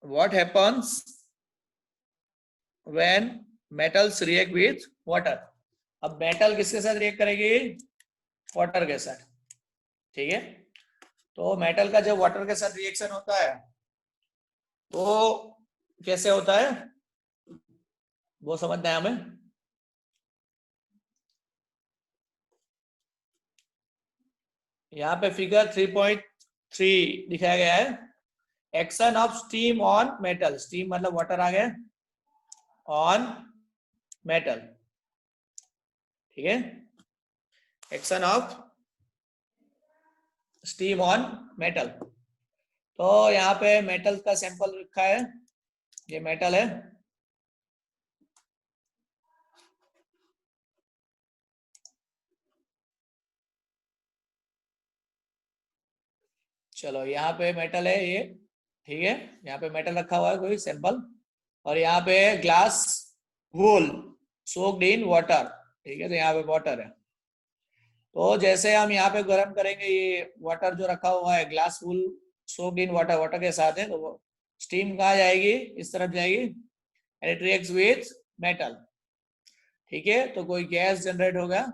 what happens when metals react with water? अब metal किसके साथ रिएक्ट करेगी? वाटर के साथ, ठीक है। तो मेटल का जब वाटर के साथ रिएक्शन होता है तो कैसे होता है वो समझना है हमें। यहाँ पे फिगर 3.3 दिखाया गया है। Action of steam on metal, steam मतलब वाटर आ गया, ऑन मेटल, ठीक है। Action of steam on metal. तो यहाँ पे मेटल का सैंपल रखा है, ये मेटल है, चलो यहाँ पे मेटल है ये, ठीक है। यहाँ पे मेटल रखा हुआ है कोई सैंपल, और यहाँ पे glass wool soaked in water, ठीक है। तो यहाँ पे वाटर है, तो जैसे हम यहाँ पे गर्म करेंगे ये वाटर जो रखा हुआ है, glass wool soaked in water, water के साथ है, तो वो स्टीम कहाँ जाएगी? इस तरफ जाएगी, and it reacts with metal, ठीक है। तो कोई गैस जनरेट होगा,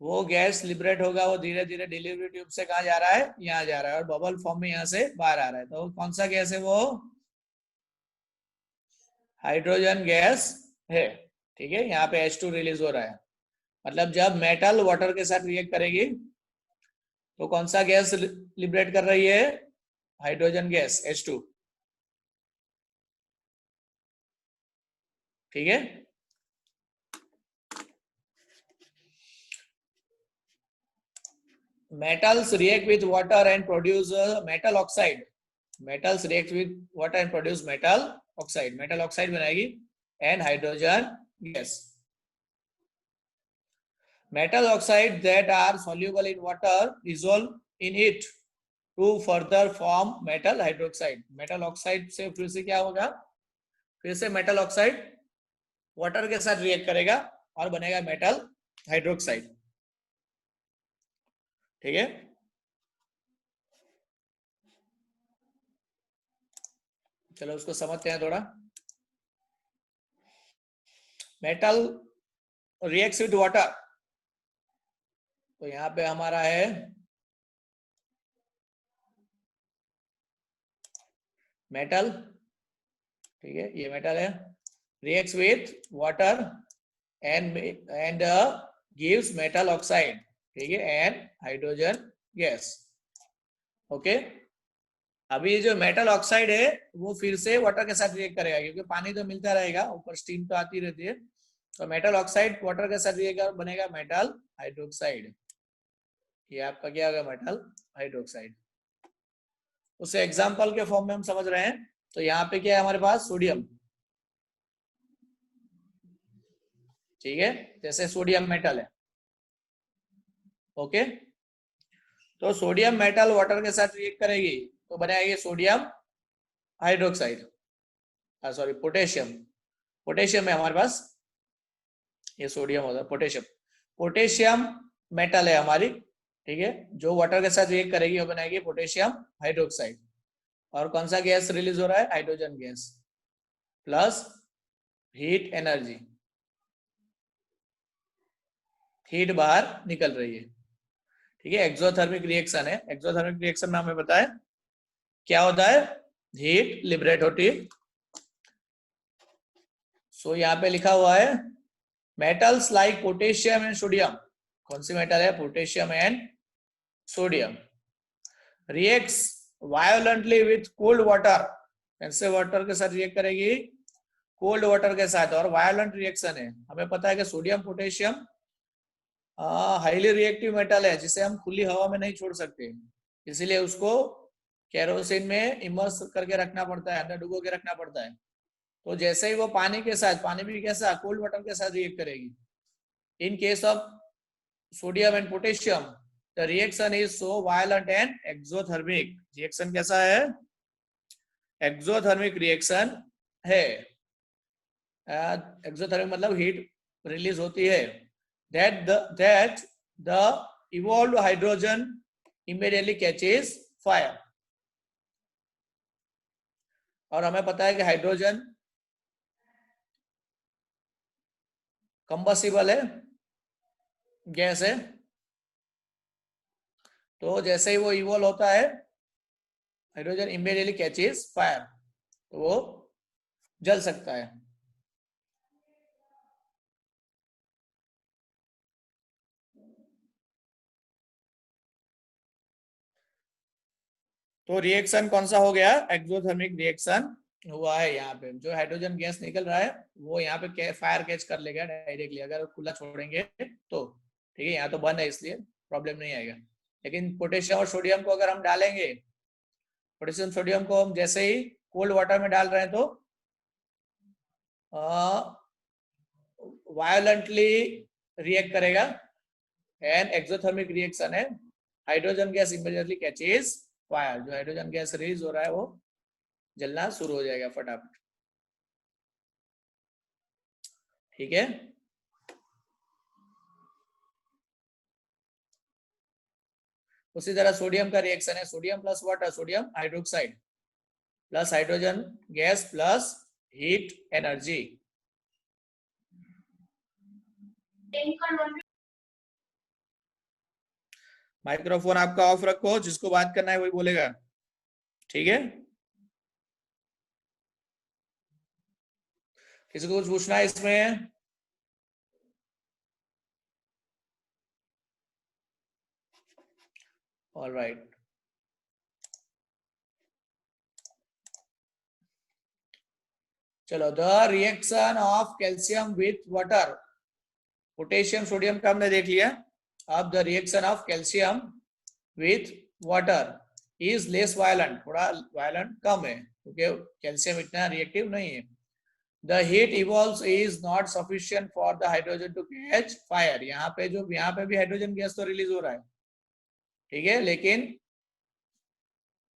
वो गैस लिबरेट होगा, वो धीरे धीरे डिलीवरी ट्यूब से कहाँ जा रहा है? यहाँ जा रहा है, और बबल फॉर्म में यहाँ से बाहर आ रहा है। तो कौन सा गैस है? वो हाइड्रोजन गैस है, ठीक है। यहाँ पे H2 रिलीज हो रहा है, मतलब जब मेटल वाटर के साथ रिएक्ट करेगी तो कौन सा गैस लिबरेट कर रही है? हाइड्रोजन गैस H2, ठीक है। Metals react with water and produce metal oxide. Metals react with water and produce metal oxide. Metal oxide बनाएगी and hydrogen gas. Metal oxide that are soluble in water dissolve in it to further form metal hydroxide. Metal oxide से फिर से क्या होगा? फिर से metal oxide water के साथ react करेगा और बनेगा metal hydroxide, ठीक है। चलो उसको समझते हैं थोड़ा। मेटल रिएक्ट्स विद वाटर, तो यहाँ पे हमारा है मेटल, ठीक है, ये मेटल है, reacts with water and gives metal oxide, ठीक है, एंड हाइड्रोजन गैस, ओके। अभी जो मेटल ऑक्साइड है वो फिर से वाटर के साथ रिएक्ट करेगा, क्योंकि पानी तो मिलता रहेगा, ऊपर स्टीम तो आती रहती है, तो मेटल ऑक्साइड वाटर के साथ रिएक्ट बनेगा मेटल हाइड्रोक्साइड। ये आपका क्या होगा? Metal hydroxide. उसे एग्जाम्पल के फॉर्म में हम समझ रहे हैं। तो यहाँ पे क्या है हमारे पास? सोडियम, ठीक है, जैसे सोडियम मेटल है, ओके। तो सोडियम मेटल वाटर के साथ रिएक्ट करेगी तो बनाएगी sodium hydroxide, sorry potassium, potassium है हमारे पास, ये सोडियम होता है, पोटेशियम, पोटेशियम मेटल है हमारी, ठीक है, जो वाटर के साथ रिएक्ट करेगी वो बनाएगी पोटेशियम हाइड्रोक्साइड। और कौन सा गैस रिलीज हो रहा है? Hydrogen gas plus heat energy, heat बाहर निकल रही है, ठीक है। एक्सोथर्मिक रिएक्शन है। एक्सोथर्मिक रिएक्शन में हमें बताया क्या होता है? हीट लिबरेट होती है। सो यहाँ पे लिखा हुआ है metals like potassium and sodium, कौन सी मेटल है? Potassium and sodium, reacts violently with cold water, कैसे वाटर के साथ रिएक्ट करेगी? कोल्ड वाटर के साथ, और वायोलेंट रिएक्शन है। हमें पता है कि sodium potassium highly reactive metal है, जिसे हम खुली हवा में नहीं छोड़ सकते, इसीलिए उसको केरोसिन में इमर्स करके रखना पड़ता है, अंदर डुबो के रखना पड़ता है। तो जैसे ही वो पानी के साथ, पानी भी कैसा? कोल्ड वाटर के साथ रिएक्ट करेगी। In case of sodium and potassium the reaction is so violent and exothermic. Reaction कैसा है? एक्सोथर्मिक रिएक्शन है। एक्सोथर्मिक मतलब हीट रिलीज होती है, that the evolved hydrogen immediately catches fire. और हमें पता है कि हाइड्रोजन कंबसिबल है, गैस है। तो जैसे ही वो इवॉल्व होता है, हाइड्रोजन इमीडिएटली कैचेस फायर, तो वो जल सकता है। तो रिएक्शन कौन सा हो गया? एक्सोथर्मिक रिएक्शन हुआ है। यहाँ पे जो हाइड्रोजन गैस निकल रहा है वो यहाँ पे फायर कैच कर लेगा डायरेक्टली, अगर खुला छोड़ेंगे तो। ठीक है, यहाँ तो बंद है इसलिए प्रॉब्लम नहीं आएगा। लेकिन पोटेशियम और सोडियम को अगर हम डालेंगे, पोटेशियम सोडियम को हम जैसे ही कोल्ड वाटर में डाल रहे हैं तो वायोलेंटली रिएक्ट करेगा, एंड एक्सोथर्मिक रिएक्शन है। Hydrogen gas immediately catches fire, जो हाइड्रोजन गैस रिलीज हो रहा है वो जलना शुरू हो जाएगा फटाफट। ठीक है, उसी तरह सोडियम का रिएक्शन है, sodium plus water, sodium hydroxide plus hydrogen gas plus heat energy. Microphone आपका ऑफ रखो, जिसको बात करना है वही बोलेगा। ठीक है, किसी को कुछ पूछना है इसमें? ऑल राइट, चलो। The reaction of calcium with water, potassium sodium का हमने देख लिया। अब the reaction of calcium with water is less violent, थोड़ा वायलेंट कम है, क्योंकि कैल्शियम इतना रिएक्टिव नहीं है। The heat evolves is not sufficient for the hydrogen to catch fire. यहाँ पे भी हाइड्रोजन गैस तो रिलीज हो रहा है, ठीक है,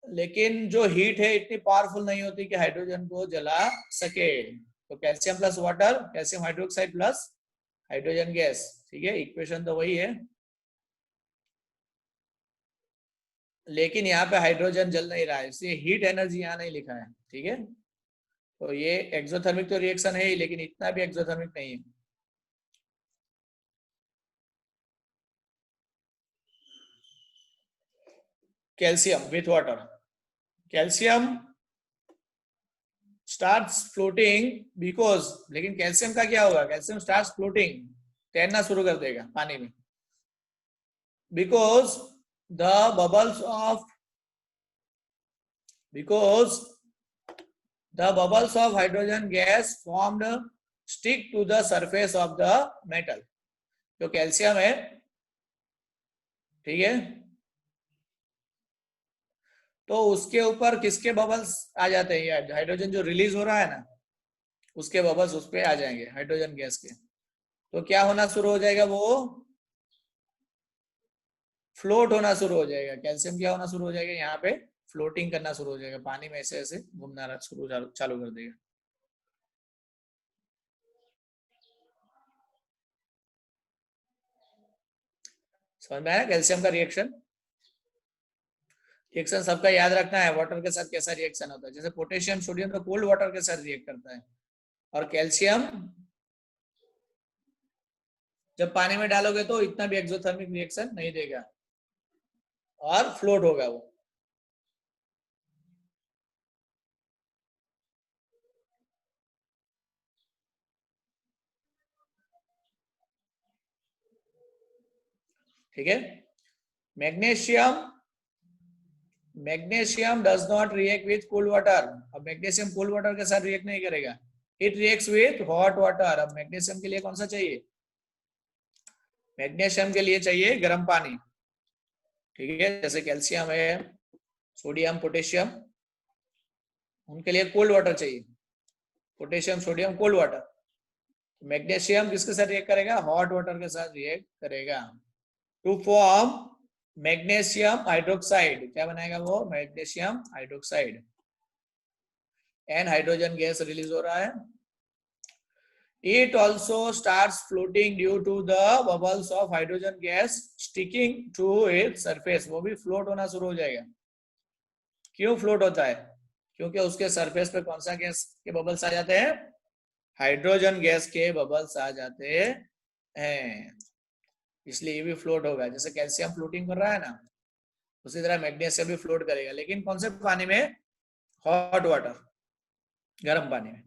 लेकिन जो हीट है इतनी पावरफुल नहीं होती कि हाइड्रोजन को जला सके। तो calcium plus water, calcium hydroxide plus hydrogen gas, ठीक है, इक्वेशन तो वही है, लेकिन यहाँ पे हाइड्रोजन जल नहीं रहा है, इसलिए हीट एनर्जी यहाँ नहीं लिखा है। ठीक है, तो ये एक्सोथर्मिक तो रिएक्शन है ही, लेकिन इतना भी एक्सोथर्मिक नहीं है। Calcium with water, calcium starts floating because, लेकिन कैल्शियम का क्या होगा? कैल्शियम स्टार्ट्स फ्लोटिंग, तैरना शुरू कर देगा पानी में, because the bubbles of hydrogen gas formed stick to the surface of the metal. जो कैल्शियम है, ठीक है, तो उसके ऊपर किसके बबल्स आ जाते हैं? यार हाइड्रोजन जो रिलीज हो रहा है ना, उसके बबल्स उस पे आ जाएंगे हाइड्रोजन गैस के। तो क्या होना शुरू हो जाएगा? वो फ्लोट होना शुरू हो जाएगा। कैल्शियम क्या होना शुरू हो जाएगा? यहाँ पे फ्लोटिंग करना शुरू हो जाएगा, पानी में ऐसे ऐसे घूमना चालू कर देगा। समझ में आया कैल्शियम का रिएक्शन? रिएक्शन सबका याद रखना है, वाटर के साथ कैसा रिएक्शन होता है। जैसे पोटेशियम सोडियम तो कोल्ड वाटर के साथ रिएक्ट करता है, और कैल्शियम जब पानी में डालोगे तो इतना भी एक्सोथर्मिक रिएक्शन नहीं देगा और फ्लोट होगा वो। ठीक है, magnesium does not react with cold water. अब मैग्नीशियम कोल्ड वाटर के साथ रिएक्ट नहीं करेगा, it reacts with hot water. अब मैग्नीशियम के लिए कौन सा चाहिए? मैग्नीशियम के लिए चाहिए गर्म पानी। ठीक है, जैसे कैल्शियम है, सोडियम, पोटेशियम, उनके लिए कोल्ड वाटर चाहिए। Potassium sodium cold water. Magnesium किसके साथ रिएक्ट करेगा? हॉट वाटर के साथ रिएक्ट करेगा टू फॉर्म मैग्नीशियम हाइड्रोक्साइड। क्या बनाएगा वो? Magnesium hydroxide, and hydrogen gas release हो रहा है। It also starts floating due to the bubbles of hydrogen gas sticking to its surface. वो भी फ्लोट होना शुरू हो जाएगा। क्यों फ्लोट होता है? क्योंकि उसके सरफेस पे कौन सा गैस के बबल्स आ जाते हैं, हाइड्रोजन गैस के बबल्स आ जाते हैं, इसलिए ये भी फ्लोट होगा। जैसे कैल्शियम फ्लोटिंग कर रहा है ना, उसी तरह मैग्नीशियम भी फ्लोट करेगा, लेकिन कौन से पानी में, हॉट वाटर, गर्म पानी में।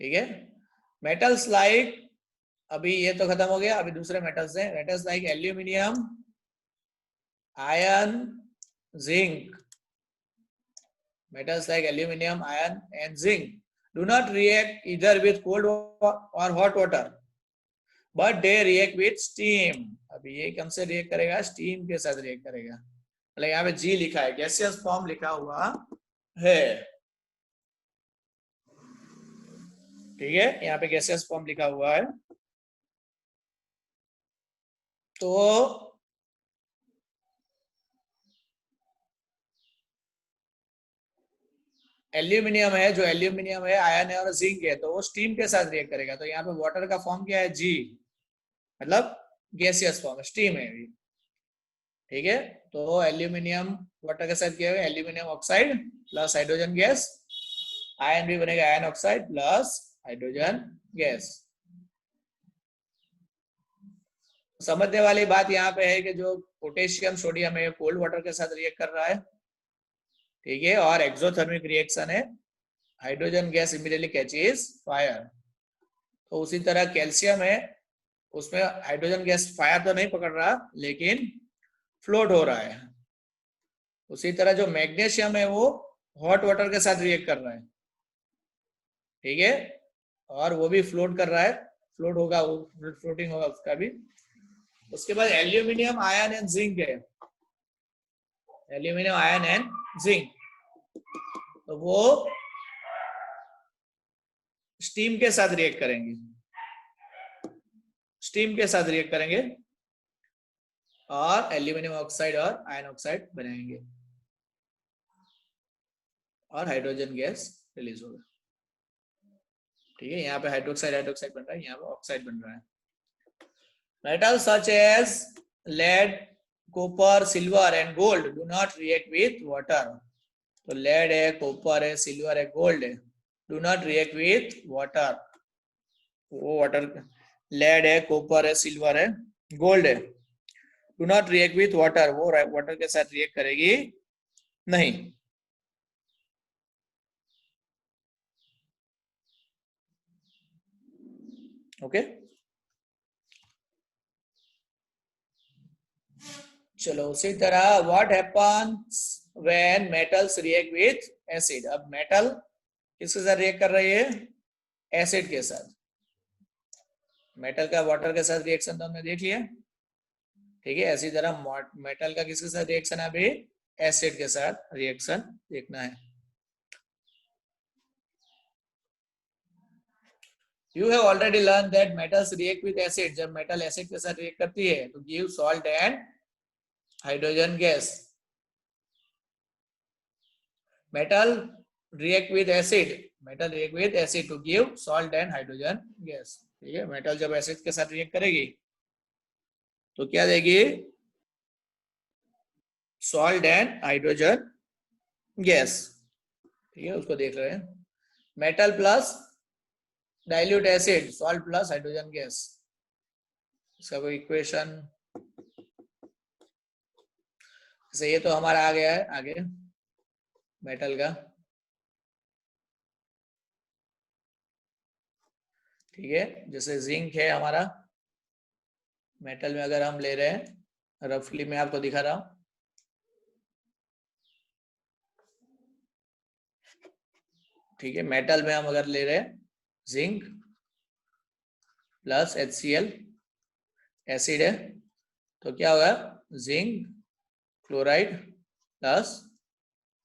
ठीक है। मेटल्स लाइक, अभी ये तो खत्म हो गया, अभी दूसरे मेटल्स हैं। Metals like aluminium, iron, zinc, metals like aluminum, iron and zinc do not react either with cold or hot water, but they react with steam. अभी ये कौन से रिएक्ट करेगा, स्टीम के साथ रिएक्ट करेगा। मतलब यहाँ पे जी लिखा है, गैसियस फॉर्म लिखा हुआ है। ठीक है, यहाँ पे गैसियस फॉर्म लिखा हुआ है। तो एल्यूमिनियम है, जो एल्यूमिनियम है, आयन है और जिंक है, तो वो स्टीम के साथ रिएक्ट करेगा। तो यहाँ पे वाटर का फॉर्म क्या है, जी, मतलब गैसियस फॉर्म, स्टीम है। ठीक है, तो एल्यूमिनियम वाटर के साथ क्या है, aluminium oxide plus hydrogen gas, ion भी बनेगा ion oxide plus hydrogen gas. समझने वाली बात यहाँ पे है कि जो पोटेशियम सोडियम है कोल्ड वाटर के साथ रिएक्ट कर रहा है। ठीक है, और एक्सोथर्मिक रिएक्शन है, hydrogen gas immediately catches fire. तो उसी तरह कैल्शियम है, उसमें हाइड्रोजन गैस फायर तो नहीं पकड़ रहा, लेकिन फ्लोट हो रहा है। उसी तरह जो मैग्नीशियम है वो हॉट वाटर के साथ रिएक्ट कर रहा है। ठीक है, और वो भी फ्लोट कर रहा है, फ्लोट होगा, फ्लोटिंग होगा उसका भी। उसके बाद एल्यूमिनियम, आयन एंड जिंक है, एल्यूमिनियम, आयन एंड जिंक, तो वो स्टीम के साथ रिएक्ट करेंगे, स्टीम के साथ रिएक्ट करेंगे और एल्यूमिनियम ऑक्साइड और आयन ऑक्साइड बनाएंगे और हाइड्रोजन गैस रिलीज होगा। ठीक है, यहाँ पे हाइड्रोक्साइड हाइड्रोक्साइड बन रहा है, यहाँ पे ऑक्साइड बन रहा है। Metal such as lead, copper, silver and gold do not react with water. तो लेड है, कॉपर है, सिल्वर है, गोल्ड है, do not react with water. वो वाटर, लेड है, कॉपर है, सिल्वर है, गोल्ड है, do not react with water, वो वाटर के साथ रिएक्ट करेगी नहीं। ओके, चलो उसी तरह what happens when metals react with acid. अब मेटल किसके साथ रिएक्ट कर रही है, एसिड के साथ। मेटल का वाटर के साथ रिएक्शन तो हमने देख लिया। ठीक है, इसी तरह मेटल का किसके साथ रिएक्शन है, अभी एसिड के साथ रिएक्शन देखना है। You have already learned that metals react with acid. जब मेटल एसिड के साथ रिएक्ट करती है तो give salt and hydrogen gas. Metal react with acid. Metal react with acid to give salt and hydrogen gas. ठीक है, metal जब acid के साथ रिएक्ट करेगी तो क्या देगी, सॉल्ट एंड हाइड्रोजन गैस। ठीक है, उसको देख रहे हैं। Metal plus dilute acid, salt plus hydrogen gas, इसका कोई इक्वेशन, जैसे ये तो हमारा आ गया है आगे मेटल का। ठीक है, जैसे जिंक है हमारा मेटल में, अगर हम ले रहे हैं रफली, मैं आपको दिखा रहा हूं। ठीक है, मेटल में हम अगर ले रहे हैं जिंक प्लस HCl, एसिड है, तो क्या होगा, zinc chloride plus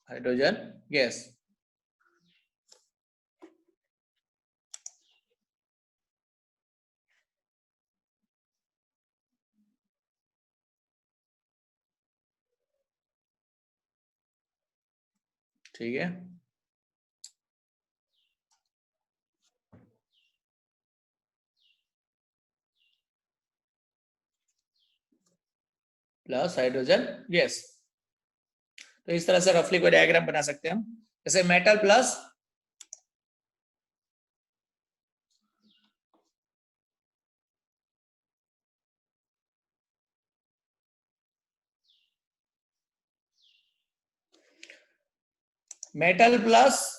hydrogen gas. ठीक है, प्लस हाइड्रोजन गैस। तो इस तरह से रफली कोई डायग्राम बना सकते हैं हम, जैसे metal plus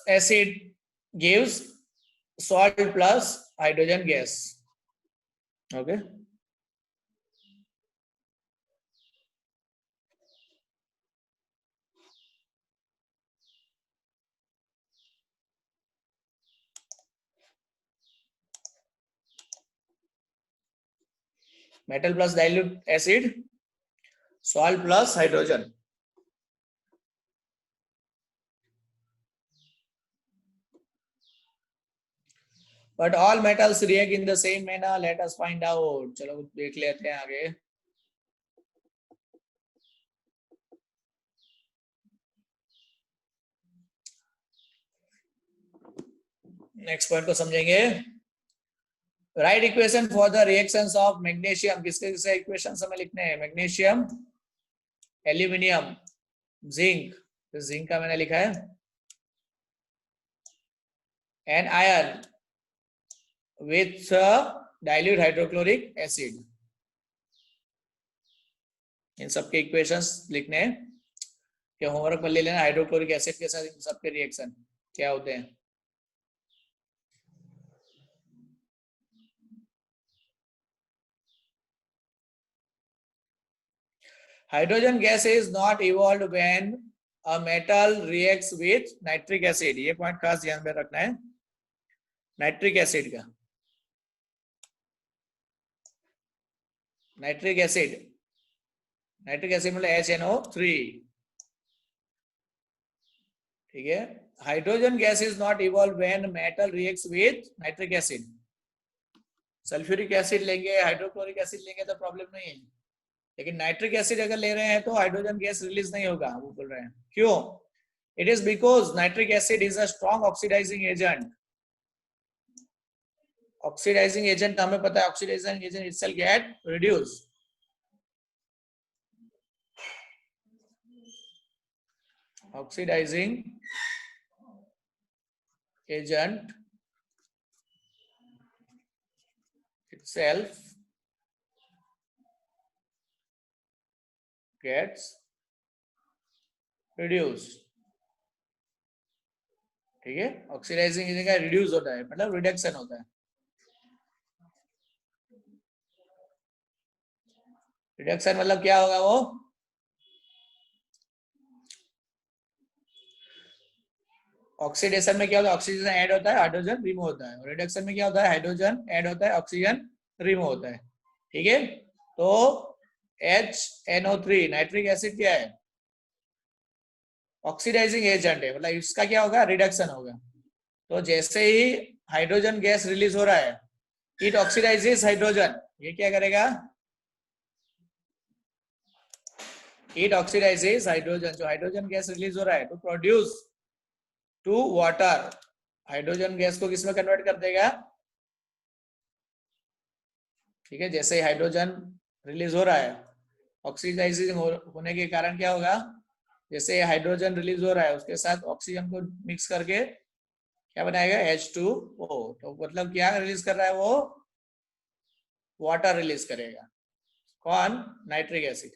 acid gives salt plus hydrogen gas. Okay. Metal plus dilute acid, salt plus hydrogen. But all metals react in the same manner. Let us find out. चलो देख लेते हैं आगे. नेक्स्ट पॉइंट को समझेंगे. Right equation for the reactions of magnesium. किसके किसके equation हमें लिखने हैं? Magnesium, aluminium, zinc. जिंक का मैंने लिखा है. And iron with dilute hydrochloric acid. इन सबके इक्वेशंस लिखने हैं कि होमवर्क में ले लेना. हाइड्रोक्लोरिक एसिड के साथ इन सबके रिएक्शन क्या होते हैं. Hydrogen gas is not evolved when a metal reacts with nitric acid. ये पॉइंट खास ध्यान में रखना है नाइट्रिक एसिड का. नाइट्रिक एसिड मतलब HNO3. ठीक है. Hydrogen gas is not evolve when metal reacts with nitric acid. Sulphuric acid लेंगे, हाइड्रोक्लोरिक एसिड लेंगे तो प्रॉब्लम नहीं है, लेकिन नाइट्रिक एसिड अगर ले रहे हैं तो हाइड्रोजन गैस रिलीज नहीं होगा. वो बोल रहे हैं क्यों? It is because nitric acid is a strong oxidizing agent. Oxidizing agent हमें पता है. Oxidizing agent itself get reduce. Oxidizing agent itself gets reduced. ठीक है. ऑक्सीडाइजिंग एजेंट का रिड्यूस होता है मतलब रिडक्शन होता है. रिडक्शन मतलब क्या होगा? वो ऑक्सीडेशन में क्या होता है? ऑक्सीजन ऐड होता है, हाइड्रोजन रिमूव होता है. रिडक्शन में क्या होता है? हाइड्रोजन ऐड होता है, ऑक्सीजन रिमूव होता है. ठीक है. तो HNO3 नाइट्रिक एसिड क्या है? ऑक्सीडाइजिंग एजेंट है, मतलब इसका क्या होगा? रिडक्शन होगा. तो जैसे ही हाइड्रोजन गैस रिलीज हो रहा है, इट ऑक्सीडाइजेस हाइड्रोजन. ये क्या करेगा? It oxidizes hydrogen. जो हाइड्रोजन गैस रिलीज हो रहा है to produce to water. Hydrogen gas को किसमें कन्वर्ट कर देगा? ठीक है. जैसे ही हाइड्रोजन रिलीज हो रहा है, ऑक्सीडाइजिंग होने के कारण क्या होगा? जैसे हाइड्रोजन रिलीज हो रहा है उसके साथ ऑक्सीजन को मिक्स करके क्या बनाएगा? H2O. तो मतलब क्या रिलीज कर रहा है? वो वाटर रिलीज करेगा. कौन? Nitric acid.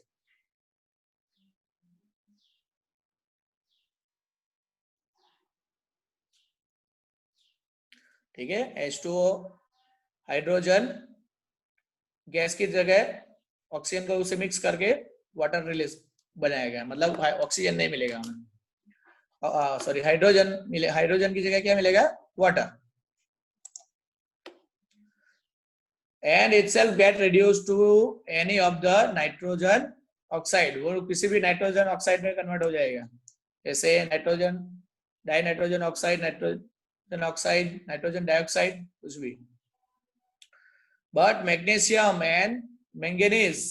ठीक है. H2O हाइड्रोजन गैस की जगह ऑक्सीजन को उसे मिक्स करके वाटर रिलीज बनाएगा. मतलब ऑक्सीजन नहीं मिलेगा हमें, सॉरी हाइड्रोजन मिले. हाइड्रोजन की जगह क्या मिलेगा? Water. And itself get reduce to any of the nitrogen oxide. वो किसी भी नाइट्रोजन ऑक्साइड में कन्वर्ट हो जाएगा. जैसे nitrogen dinitrogen oxide, nitrogen oxide, nitrogen dioxide, कुछ भी. But magnesium and manganese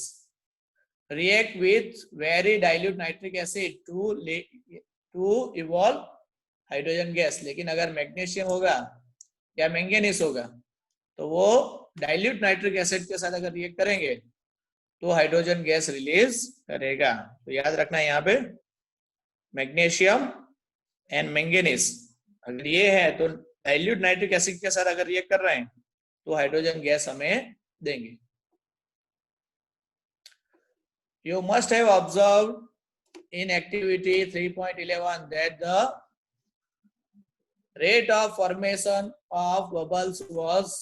react with very dilute nitric acid to evolve hydrogen gas. लेकिन अगर मैग्नीशियम होगा या मैंगनीज होगा तो वो डाइल्यूट नाइट्रिक एसिड के साथ अगर रिएक्ट करेंगे तो हाइड्रोजन गैस रिलीज करेगा. तो याद रखना है यहाँ पे मैग्नीशियम एंड मैंगनीज। अगर ये है तो डाइल्यूट नाइट्रिक एसिड के साथ अगर रिएक्ट कर रहे हैं तो हाइड्रोजन गैस हमें देंगे। You must have observed in activity 3.11 that the rate of formation of bubbles was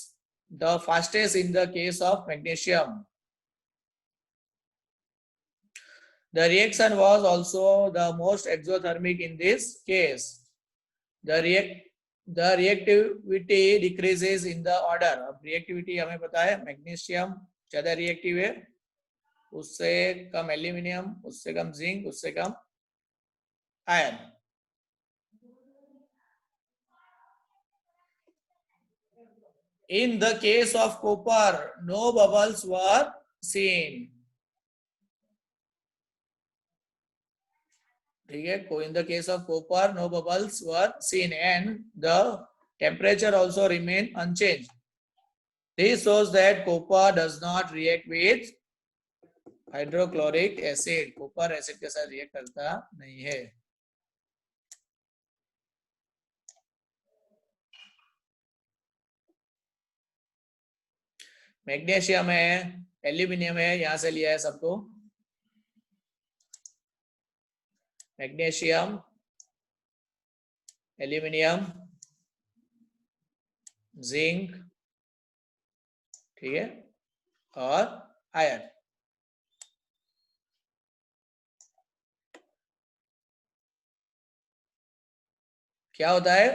the fastest in the case of magnesium. The reaction was also the most exothermic in this case. The reactivity decreases in the order. अब reactivity हमें पता है magnesium ज्यादा reactive है, उससे कम aluminium, उससे कम zinc, उससे कम iron. In the case of copper, no bubbles were seen. ठीक है, in the case of copper, no bubbles were seen and the temperature also remained unchanged. This shows that copper does not react with hydrochloric acid. Copper acid के साथ react करता नहीं है। Magnesium है, aluminium है, यहां से लिया है सबको। मैग्नीशियम, एल्यूमिनियम, जिंक, ठीक है, और आयरन। क्या होता है?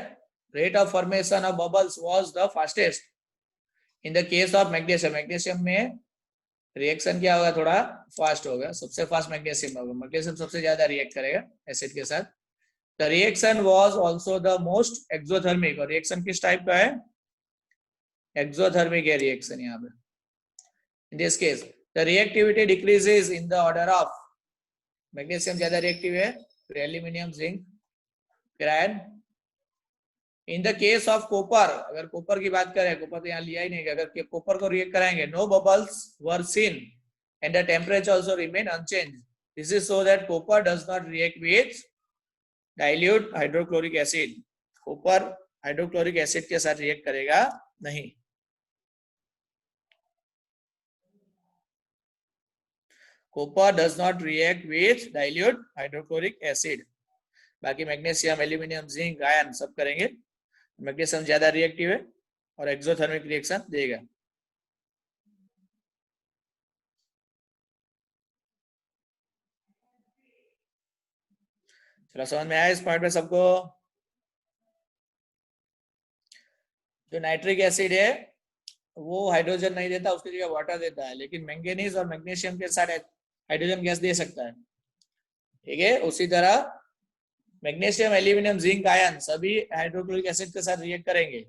Rate of formation of bubbles was the fastest in the case of magnesium. Magnesium में रिएक्शन क्या होगा? थोड़ा फास्ट होगा, सबसे फास्ट मैग्नीशियम होगा। मैग्नीशियम सबसे ज्यादा रिएक्ट करेगा एसिड के साथ। The reaction was also the most exothermic. और रिएक्शन किस टाइप का है? एक्सोथर्मिक है रिएक्शन यहाँ पे। In this case the reactivity decreases in the order of, magnesium ज्यादा रिएक्टिव है, फिर एल्यूमिनियम, जिंक, फिर iron. In the case of copper, अगर कॉपर की बात करें, कॉपर तो यहाँ लिया ही नहीं, अगर कॉपर को रिएक्ट कराएंगे, no bubbles were seen and the temperature also remain unchanged. This is so that copper does not react with dilute hydrochloric acid. Copper hydrochloric acid के साथ रिएक्ट करेगा नहीं। Copper does not react with dilute hydrochloric acid. बाकी magnesium, aluminium, zinc, iron सब करेंगे। Magnesium ज्यादा reactive है और एक्सोथर्मिक रिएक्शन देगा। चलो समझ में आया इस पॉइंट में सबको? जो नाइट्रिक एसिड है वो हाइड्रोजन नहीं देता, उसकी जगह वाटर देता है, लेकिन मैंगनीज और मैग्नीशियम के साथ हाइड्रोजन गैस दे सकता है। ठीक है, उसी तरह मैग्नीशियम, एल्यूमिनियम, जिंक, आयन सभी हाइड्रोक्लोरिक एसिड के साथ रिएक्ट करेंगे।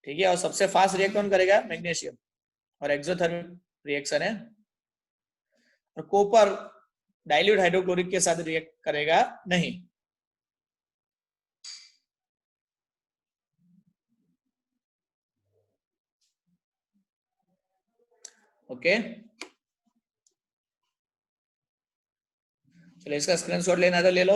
ठीक है, और सबसे फास्ट रिएक्ट कौन करेगा? मैग्नीशियम। और एक्सोथर्मिक रिएक्शन है। और कॉपर डाइल्यूट हाइड्रोक्लोरिक के साथ रिएक्ट करेगा नहीं। ओके, चलो इसका स्क्रीनशॉट लेना तो ले लो।